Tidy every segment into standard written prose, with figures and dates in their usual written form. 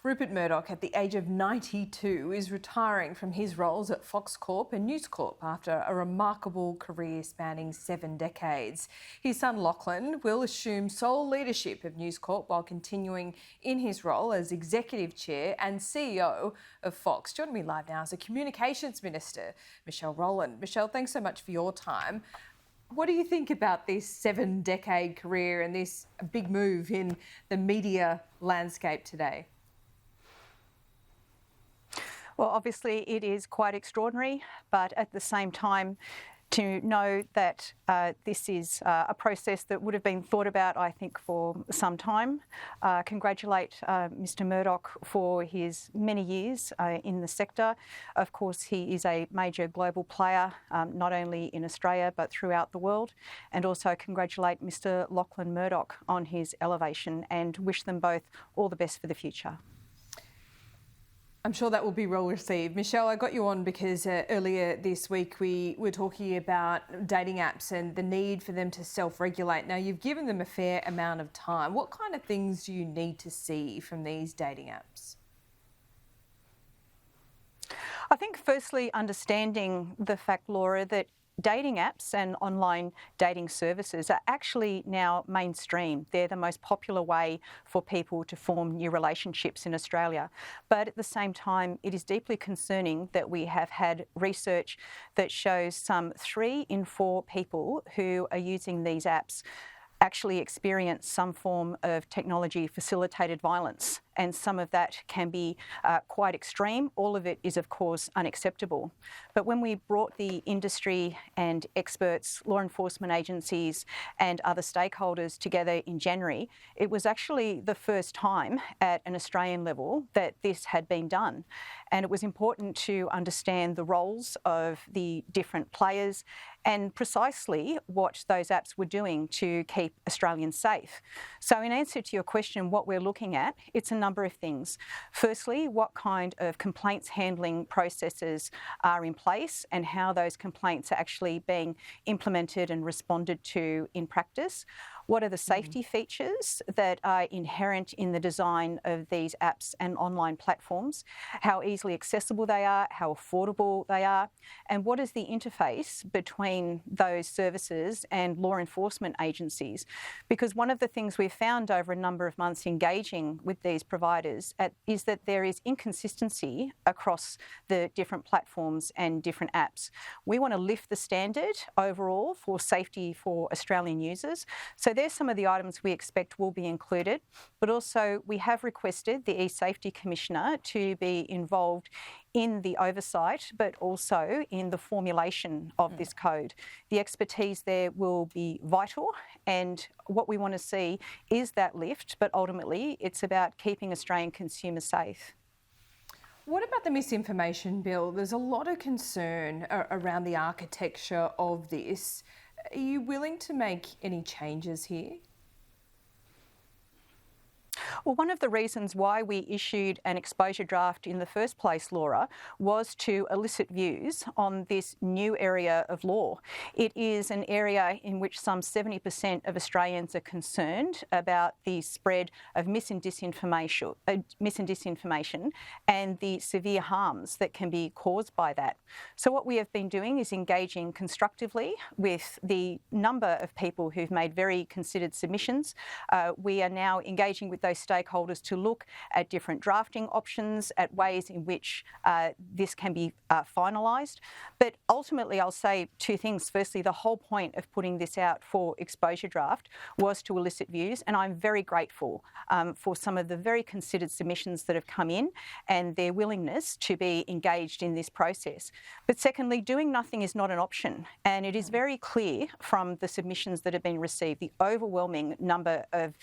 Rupert Murdoch, at the age of 92, is retiring from his roles at Fox Corp and News Corp after a remarkable career spanning 7 decades. His son Lachlan will assume sole leadership of News Corp while continuing in his role as Executive Chair and CEO of Fox. Joining me live now is the Communications Minister, Michelle Rowland. Michelle, thanks so much for your time. What do you think about this 7-decade career and this big move in the media landscape today? Well, obviously it is quite extraordinary, but at the same time, to know that this is a process that would have been thought about, I think, for some time. Congratulate Mr Murdoch for his many years in the sector. Of course, he is a major global player, not only in Australia, but throughout the world. And also congratulate Mr Lachlan Murdoch on his elevation and wish them both all the best for the future. I'm sure that will be well received. Michelle, I got you on because earlier this week we were talking about dating apps and the need for them to self-regulate. Now, you've given them a fair amount of time. What kind of things do you need to see from these dating apps? I think firstly, understanding the fact, Laura, that dating apps and online dating services are actually now mainstream. They're the most popular way for people to form new relationships in Australia. But at the same time, it is deeply concerning that we have had research that shows some 3 in 4 people who are using these apps actually experience some form of technology-facilitated violence, and some of that can be quite extreme. All of it is, of course, unacceptable. But when we brought the industry and experts, law enforcement agencies and other stakeholders together in January, it was actually the first time at an Australian level that this had been done. And it was important to understand the roles of the different players and precisely what those apps were doing to keep Australians safe. So in answer to your question, what we're looking at, it's a number of things. Firstly, what kind of complaints handling processes are in place and how those complaints are actually being implemented and responded to in practice. What are the safety features that are inherent in the design of these apps and online platforms? How easily accessible they are, how affordable they are, and what is the interface between those services and law enforcement agencies? Because one of the things we've found over a number of months engaging with these providers is that there is inconsistency across the different platforms and different apps. We want to lift the standard overall for safety for Australian users. So there's some of the items we expect will be included, but also we have requested the E-Safety Commissioner to be involved in the oversight, but also in the formulation of this code. The expertise there will be vital, and what we want to see is that lift, but ultimately it's about keeping Australian consumers safe. What about the misinformation bill? There's a lot of concern around the architecture of this. Are you willing to make any changes here? Well, one of the reasons why we issued an exposure draft in the first place, Laura, was to elicit views on this new area of law. It is an area in which some 70% of Australians are concerned about the spread of misinformation and the severe harms that can be caused by that. So what we have been doing is engaging constructively with the number of people who've made very considered submissions. We are now engaging with those stakeholders to look at different drafting options, at ways in which this can be finalised. But ultimately, I'll say 2 things. Firstly, the whole point of putting this out for exposure draft was to elicit views, and I'm very grateful for some of the very considered submissions that have come in and their willingness to be engaged in this process. But secondly, doing nothing is not an option, and it is very clear from the submissions that have been received, the overwhelming number of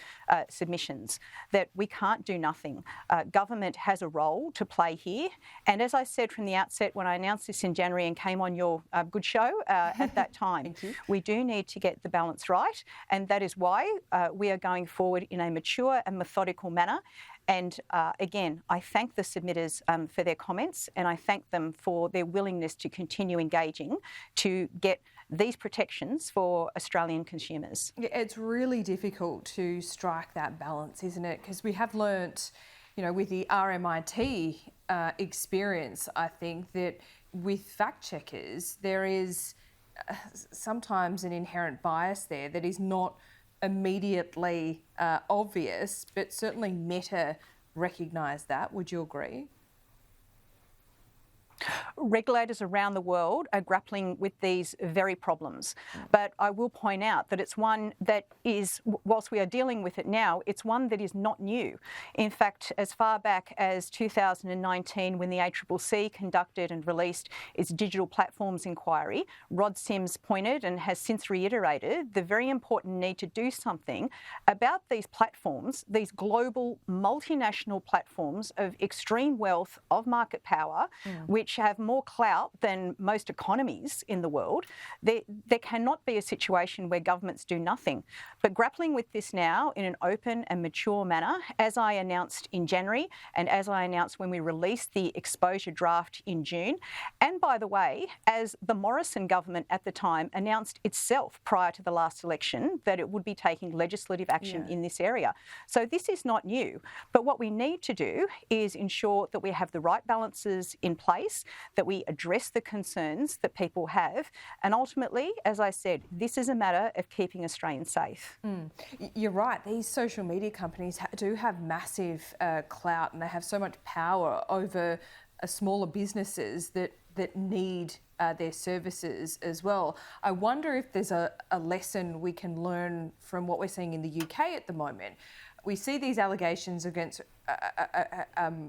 submissions, that we can't do nothing. Government has a role to play here. And as I said from the outset when I announced this in January and came on your good show at that time, we do need to get the balance right. And that is why we are going forward in a mature and methodical manner. And again, I thank the submitters for their comments, and I thank them for their willingness to continue engaging to get these protections for Australian consumers. It's really difficult to strike that balance, isn't it? Because we have learnt, with the RMIT experience, I think that with fact checkers, there is sometimes an inherent bias there that is not immediately obvious, but certainly Meta recognise that. Would you agree? Regulators around the world are grappling with these very problems. But I will point out that it's one that is, whilst we are dealing with it now, it's one that is not new. In fact, as far back as 2019, when the ACCC conducted and released its digital platforms inquiry, Rod Sims pointed and has since reiterated the very important need to do something about these platforms, these global multinational platforms of extreme wealth, of market power, which have more clout than most economies in the world. There cannot be a situation where governments do nothing. But grappling with this now in an open and mature manner, as I announced in January and as I announced when we released the exposure draft in June, and by the way, as the Morrison government at the time announced itself prior to the last election that it would be taking legislative action in this area. So this is not new. But what we need to do is ensure that we have the right balances in place, that we address the concerns that people have. And ultimately, as I said, this is a matter of keeping Australians safe. You're right. These social media companies do have massive clout, and they have so much power over smaller businesses that need their services as well. I wonder if there's a lesson we can learn from what we're seeing in the UK at the moment. We see these allegations against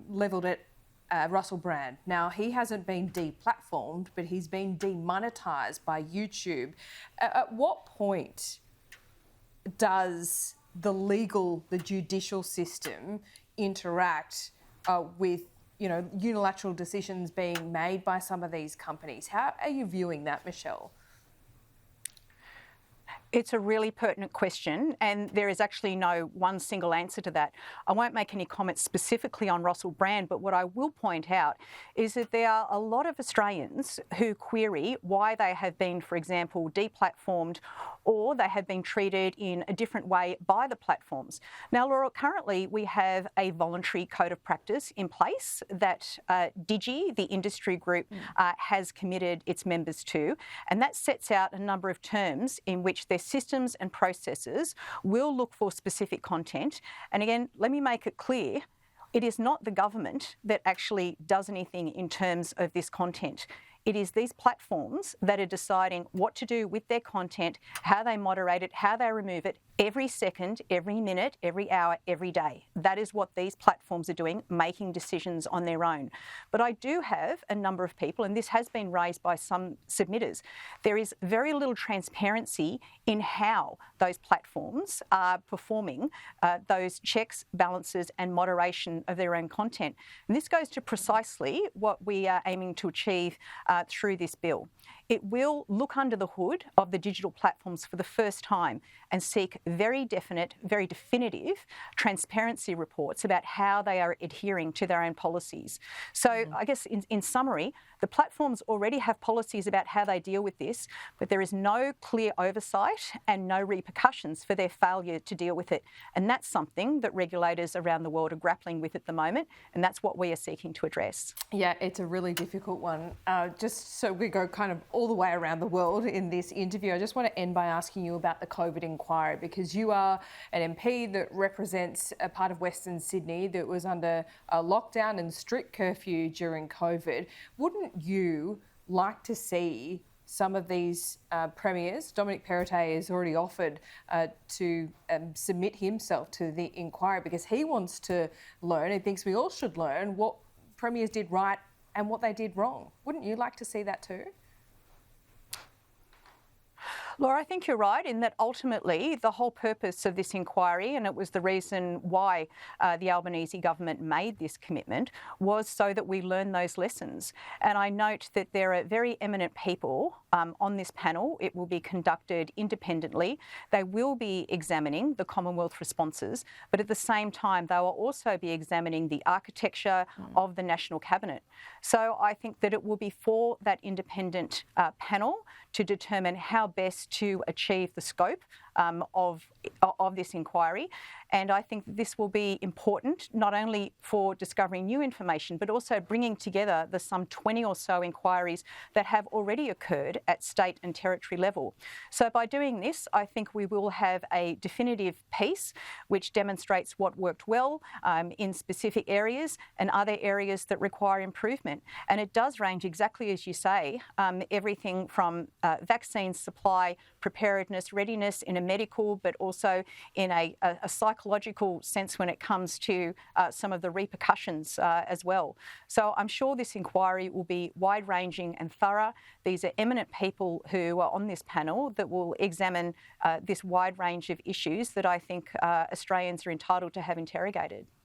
levelled at Russell Brand. Now, he hasn't been deplatformed, but he's been demonetised by YouTube. At what point does the judicial system interact with, unilateral decisions being made by some of these companies? How are you viewing that, Michelle? It's a really pertinent question, and there is actually no one single answer to that. I won't make any comments specifically on Russell Brand, but what I will point out is that there are a lot of Australians who query why they have been, for example, deplatformed, or they have been treated in a different way by the platforms. Now, Laura, currently we have a voluntary code of practice in place that Digi, the industry group, has committed its members to, and that sets out a number of terms in which their systems and processes will look for specific content. And again, let me make it clear, it is not the government that actually does anything in terms of this content. It is these platforms that are deciding what to do with their content, how they moderate it, how they remove it, every second, every minute, every hour, every day. That is what these platforms are doing, making decisions on their own. But I do have a number of people, and this has been raised by some submitters, there is very little transparency in how those platforms are performing those checks, balances and moderation of their own content. And this goes to precisely what we are aiming to achieve through this bill. It will look under the hood of the digital platforms for the first time and seek very definite, very definitive transparency reports about how they are adhering to their own policies. So I guess in summary, the platforms already have policies about how they deal with this, but there is no clear oversight and no repercussions for their failure to deal with it. And that's something that regulators around the world are grappling with at the moment, and that's what we are seeking to address. Yeah, it's a really difficult one. Just so we go kind of all the way around the world in this interview, I just want to end by asking you about the COVID inquiry, because you are an MP that represents a part of Western Sydney that was under a lockdown and strict curfew during COVID. Wouldn't you like to see some of these premiers? Dominic Perrottet has already offered to submit himself to the inquiry because he wants to learn, he thinks we all should learn what premiers did right and what they did wrong. Wouldn't you like to see that too? Laura, I think you're right in that ultimately the whole purpose of this inquiry, and it was the reason why the Albanese government made this commitment, was so that we learn those lessons. And I note that there are very eminent people on this panel. It will be conducted independently. They will be examining the Commonwealth responses, but at the same time, they will also be examining the architecture of the National Cabinet. So I think that it will be for that independent panel to determine how best to achieve the scope of this inquiry. And I think this will be important, not only for discovering new information, but also bringing together the some 20 or so inquiries that have already occurred at state and territory level. So by doing this, I think we will have a definitive piece which demonstrates what worked well in specific areas and other areas that require improvement. And it does range, exactly as you say, everything from vaccine supply, preparedness, readiness in a medical, but also in a psychological sense when it comes to some of the repercussions as well. So I'm sure this inquiry will be wide-ranging and thorough. These are eminent people who are on this panel that will examine this wide range of issues that I think Australians are entitled to have interrogated.